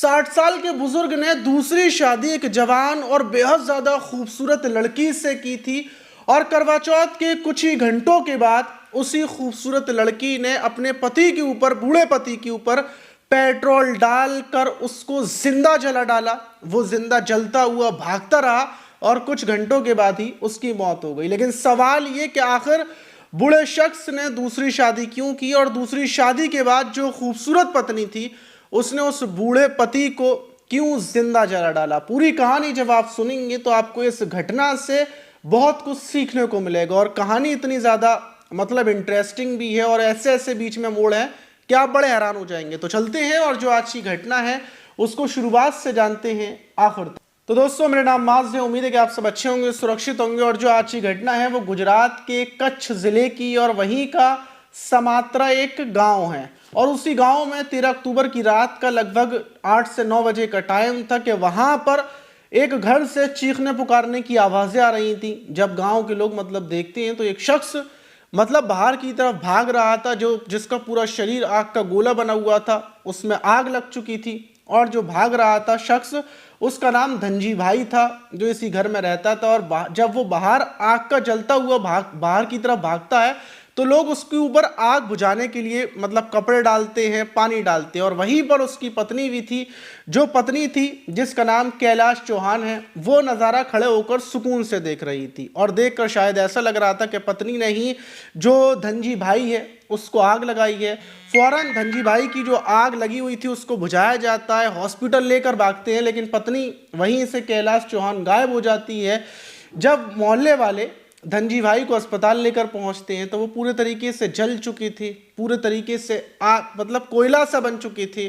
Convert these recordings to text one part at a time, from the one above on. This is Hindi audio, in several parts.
60 साल के बुजुर्ग ने दूसरी शादी एक जवान और बेहद ज्यादा खूबसूरत लड़की से की थी और करवा चौथ के कुछ ही घंटों के बाद उसी खूबसूरत लड़की ने अपने पति के ऊपर, बूढ़े पति के ऊपर पेट्रोल डालकर उसको जिंदा जला डाला। वो जिंदा जलता हुआ भागता रहा और कुछ घंटों के बाद ही उसकी मौत हो गई। लेकिन सवाल ये कि आखिर बूढ़े शख्स ने दूसरी शादी क्यों की और दूसरी शादी के बाद जो खूबसूरत पत्नी थी उसने उस बूढ़े पति को क्यों जिंदा जला डाला। पूरी कहानी जब आप सुनेंगे तो आपको इस घटना से बहुत कुछ सीखने को मिलेगा और कहानी इतनी ज़्यादा मतलब इंटरेस्टिंग भी है और ऐसे ऐसे बीच में मोड़ है कि आप बड़े हैरान हो जाएंगे। तो चलते हैं और जो आज की घटना है उसको शुरुआत से जानते हैं आखिर तक। तो दोस्तों, मेरा नाम माज है, उम्मीद है कि आप सब अच्छे होंगे, सुरक्षित होंगे। और जो आज की घटना है वो गुजरात के कच्छ जिले की और वहीं का समात्रा एक गांव है। और उसी गांव में 13 अक्टूबर की रात का लगभग 8 से 9 बजे का टाइम था कि वहां पर एक घर से चीखने पुकारने की आवाजें आ रही थी। जब गांव के लोग मतलब देखते हैं तो एक शख्स मतलब बाहर की तरफ भाग रहा था, जो जिसका पूरा शरीर आग का गोला बना हुआ था, उसमें आग लग चुकी थी। और जो भाग रहा था शख्स, उसका नाम धनजी भाई था, जो इसी घर में रहता था। और जब वो बाहर आग का जलता हुआ बाहर की तरफ भागता है तो लोग उसके ऊपर आग बुझाने के लिए मतलब कपड़े डालते हैं, पानी डालते हैं। और वहीं पर उसकी पत्नी भी थी, जो पत्नी थी जिसका नाम कैलाश चौहान है, वो नज़ारा खड़े होकर सुकून से देख रही थी। और देखकर शायद ऐसा लग रहा था कि पत्नी ने ही जो धनजी भाई है उसको आग लगाई है। फौरन धनजी भाई की जो आग लगी हुई थी उसको बुझाया जाता है, हॉस्पिटल लेकर भागते हैं, लेकिन पत्नी वहीं से कैलाश चौहान गायब हो जाती है। जब मोहल्ले वाले धनजी भाई को अस्पताल लेकर पहुंचते हैं तो वो पूरे तरीके से जल चुकी थी, पूरे तरीके से मतलब कोयला सा बन चुकी थी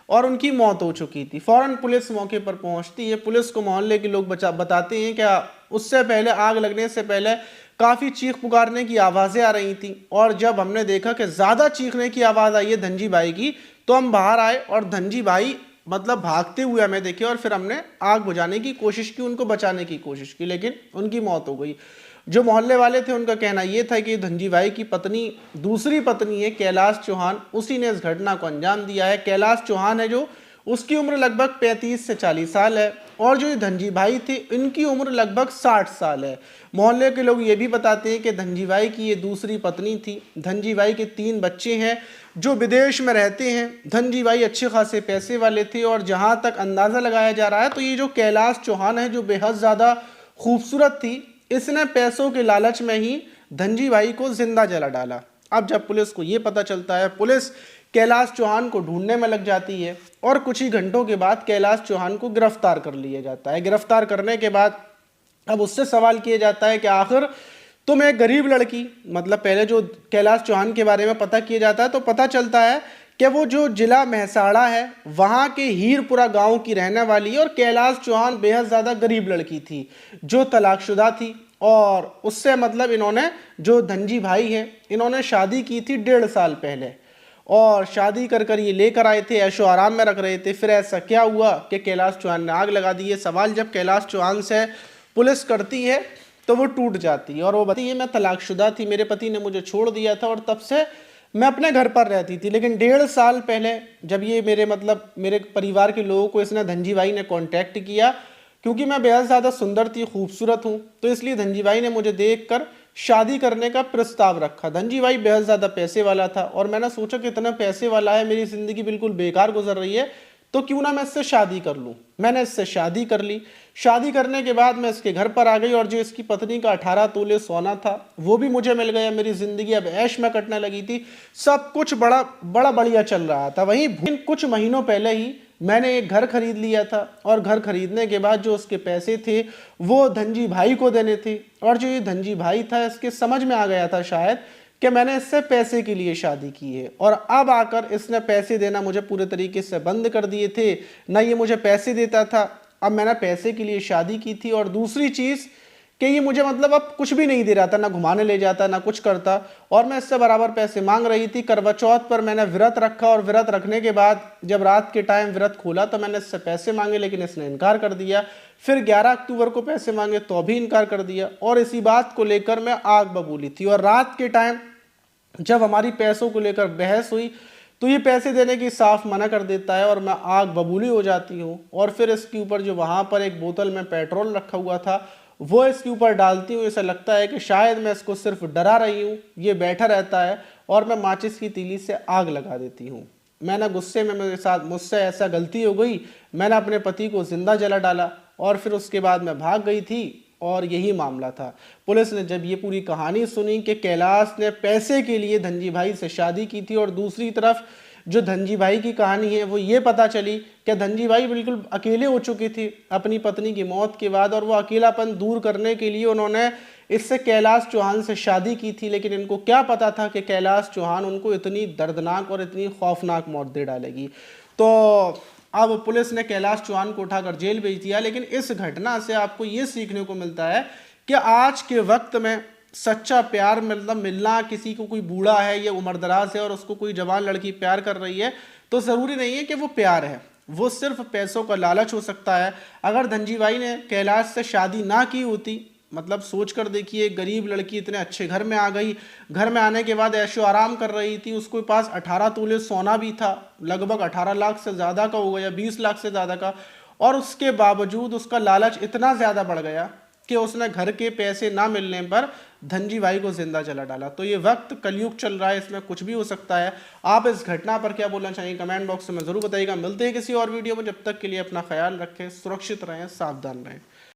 और उनकी मौत हो चुकी थी। फौरन पुलिस मौके पर पहुंचती है। पुलिस को मोहल्ले के लोग बताते हैं क्या उससे पहले, आग लगने से पहले काफ़ी चीख पुकारने की आवाज़ें आ रही थी। और जब हमने देखा कि ज़्यादा चीखने की आवाज़ आई है धनजी भाई की, तो हम बाहर आए और धनजी भाई मतलब भागते हुए हमें देखे और फिर हमने आग बुझाने की कोशिश की, उनको बचाने की कोशिश की, लेकिन उनकी मौत हो गई। जो मोहल्ले वाले थे उनका कहना यह था कि धनजी भाई की पत्नी, दूसरी पत्नी है कैलाश चौहान, उसी ने इस घटना को अंजाम दिया है। कैलाश चौहान है जो, उसकी उम्र लगभग 35 से 40 साल है और जो ये धनजी भाई थे इनकी उम्र लगभग 60 साल है। मोहल्ले के लोग ये भी बताते हैं कि धनजी भाई की ये दूसरी पत्नी थी। धनजी भाई के 3 बच्चे हैं जो विदेश में रहते हैं। धनजी भाई अच्छे खासे पैसे वाले थे और जहाँ तक अंदाज़ा लगाया जा रहा है तो ये जो कैलाश चौहान है, जो बेहद ज़्यादा खूबसूरत थी, इसने पैसों के लालच में ही धनजी भाई को जिंदा जला डाला। अब जब पुलिस को ये पता चलता है, पुलिस कैलाश चौहान को ढूंढने में लग जाती है और कुछ ही घंटों के बाद कैलाश चौहान को गिरफ्तार कर लिया जाता है। गिरफ्तार करने के बाद अब उससे सवाल किया जाता है कि आखिर तुम एक गरीब लड़की, मतलब पहले जो कैलाश चौहान के बारे में पता किया जाता है तो पता चलता है कि वो जो जिला महसाड़ा है वहाँ के हीरपुरा गांव की रहने वाली, और कैलाश चौहान बेहद ज़्यादा गरीब लड़की थी जो तलाकशुदा थी। और उससे मतलब इन्होंने, जो धनजी भाई है, इन्होंने शादी की थी 1.5 साल पहले और शादी कर ये लेकर आए थे, ऐशो आराम में रख रहे थे। फिर ऐसा क्या हुआ कि कैलाश चौहान ने आग लगा दी है। सवाल जब कैलाश चौहान से पुलिस करती है तो वो टूट जाती है और वो बताती है मैं तलाकशुदा थी, मेरे पति ने मुझे छोड़ दिया था और तब से मैं अपने घर पर रहती थी। लेकिन 1.5 साल पहले जब ये मेरे परिवार के लोगों को इसने, धनजी भाई ने कांटेक्ट किया, क्योंकि मैं बेहद ज़्यादा सुंदर थी, खूबसूरत हूँ, तो इसलिए धनजी भाई ने मुझे देखकर शादी करने का प्रस्ताव रखा। धनजी भाई बेहद ज़्यादा पैसे वाला था और मैंने सोचा कि इतना पैसे वाला है, मेरी ज़िंदगी बिल्कुल बेकार गुजर रही है, तो क्यों ना मैं इससे शादी कर लूँ। मैंने इससे शादी कर ली। शादी करने के बाद मैं इसके घर पर आ गई और जो इसकी पत्नी का 18 तोले सोना था वो भी मुझे मिल गया। मेरी ज़िंदगी अब ऐश में कटने लगी थी, सब कुछ बड़ा बढ़िया चल रहा था। वहीं कुछ महीनों पहले ही मैंने एक घर खरीद लिया था और घर खरीदने के बाद जो उसके पैसे थे वो धनजी भाई को देने थे। और जो ये धनजी भाई था, इसके समझ में आ गया था शायद कि मैंने इससे पैसे के लिए शादी की है, और अब आकर इसने पैसे देना मुझे पूरे तरीके से बंद कर दिए थे। ना ये मुझे पैसे देता था, अब मैंने पैसे के लिए शादी की थी। और दूसरी चीज़ कि ये मुझे मतलब अब कुछ भी नहीं दे रहा था, ना घुमाने ले जाता, ना कुछ करता, और मैं इससे बराबर पैसे मांग रही थी। करवा चौथ पर मैंने व्रत रखा और व्रत रखने के बाद जब रात के टाइम व्रत खोला तो मैंने इससे पैसे मांगे, लेकिन इसने इनकार कर दिया। फिर 11 अक्टूबर को पैसे मांगे तो भी इनकार कर दिया, और इसी बात को लेकर मैं आग बबूली थी। और रात के टाइम जब हमारी पैसों को लेकर बहस हुई तो ये पैसे देने की साफ मना कर देता है और मैं आग बबूली हो जाती हूँ और फिर इसके ऊपर जो वहाँ पर एक बोतल में पेट्रोल रखा हुआ था वो इसके ऊपर डालती हूँ। ऐसा लगता है कि शायद मैं इसको सिर्फ डरा रही हूँ, ये बैठा रहता है और मैं माचिस की तीली से आग लगा देती हूँ। मैंने गुस्से में मुझसे ऐसा गलती हो गई, मैंने अपने पति को जिंदा जला डाला और फिर उसके बाद मैं भाग गई थी और यही मामला था। पुलिस ने जब ये पूरी कहानी सुनी कि कैलाश ने पैसे के लिए धनजी भाई से शादी की थी और दूसरी तरफ जो धनजी भाई की कहानी है वो ये पता चली कि धनजी भाई बिल्कुल अकेले हो चुकी थी अपनी पत्नी की मौत के बाद और वो अकेलापन दूर करने के लिए उन्होंने इससे कैलाश चौहान से शादी की थी। लेकिन इनको क्या पता था कि कैलाश चौहान उनको इतनी दर्दनाक और इतनी खौफनाक मौत दे डालेगी। तो अब पुलिस ने कैलाश चौहान को उठाकर जेल भेज दिया। लेकिन इस घटना से आपको ये सीखने को मिलता है कि आज के वक्त में सच्चा प्यार मतलब मिलना, किसी को कोई बूढ़ा है या उम्रदराज है और उसको कोई जवान लड़की प्यार कर रही है तो ज़रूरी नहीं है कि वो प्यार है, वो सिर्फ पैसों का लालच हो सकता है। अगर धनजी भाई ने कैलाश से शादी ना की होती, मतलब सोच कर देखिए, गरीब लड़की इतने अच्छे घर में आ गई, घर में आने के बाद ऐशो आराम कर रही थी, उसके पास 18 तोले सोना भी था, लगभग 18 लाख से ज़्यादा का होगा या 20 लाख से ज़्यादा का, और उसके बावजूद उसका लालच इतना ज़्यादा बढ़ गया कि उसने घर के पैसे ना मिलने पर धनजी भाई को जिंदा जला डाला। तो ये वक्त कलयुग चल रहा है, इसमें कुछ भी हो सकता है। आप इस घटना पर क्या बोलना चाहिए कमेंट बॉक्स में ज़रूर बताइएगा। मिलते हैं किसी और वीडियो में, जब तक के लिए अपना ख्याल रखें, सुरक्षित रहें, सावधान रहें।